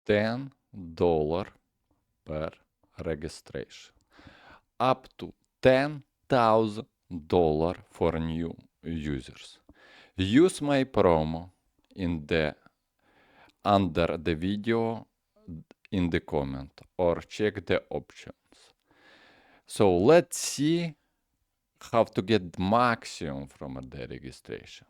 $10 per registration, up to $10,000 for new users. Use my promo under the video in the comment or check the options. So let's see how to get maximum from the registration.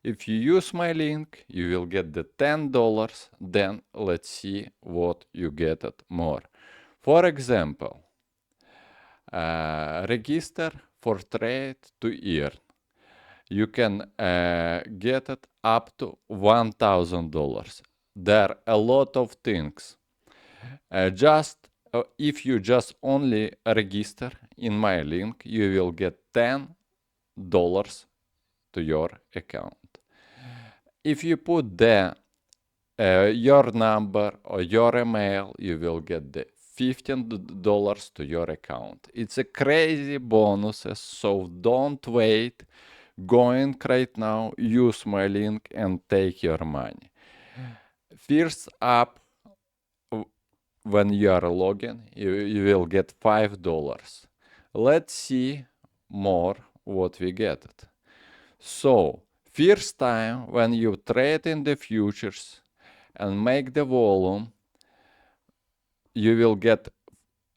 If you use my link, you will get the $10. Then let's see what you get at more. For example, register for trade to earn. You can get it up to $1,000. There are a lot of things. If you just only register in my link, you will get $10 to your account. If you put your number or your email, you will get the $15 to your account. It's a crazy bonuses, so don't wait. Going right now, use my link and take your money. First up, when you are logging, you will get $5. Let's see more what we get it. So, first time when you trade in the futures and make the volume, you will get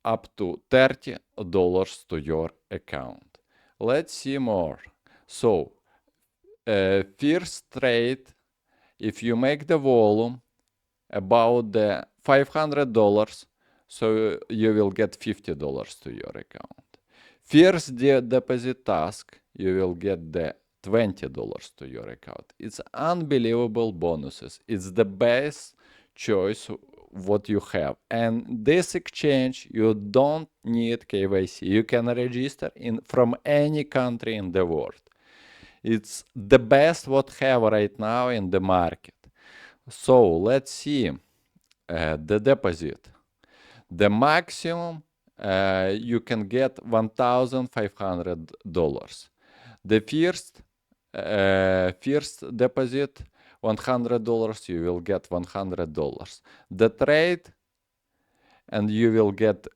up to $30 to your account. Let's see more. So, first trade, if you make the volume about the $500, so you will get $50 to your account. First deposit task, you will get the $20 to your account. It's unbelievable bonuses. It's the best choice what you have. And this exchange, you don't need KYC. You can register from any country in the world. It's the best what have right now in the market. So let's see the deposit. The maximum you can get $1,500. The first deposit $100, you will get $100. The trade, and you will get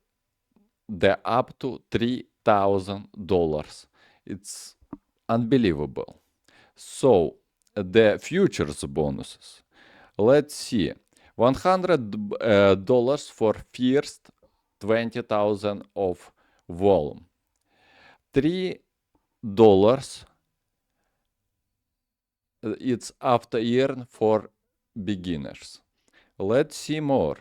the up to $3,000. It's unbelievable. So the futures bonuses. Let's see. $100 for first 20,000 of volume. $3 it's after earn for beginners. Let's see more.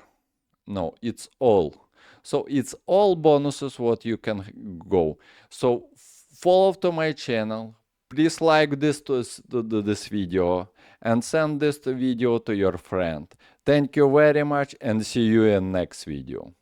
No, it's all. So it's all bonuses what you can go. So follow to my channel. Please like this video and send this video to your friend. Thank you very much and see you in next video.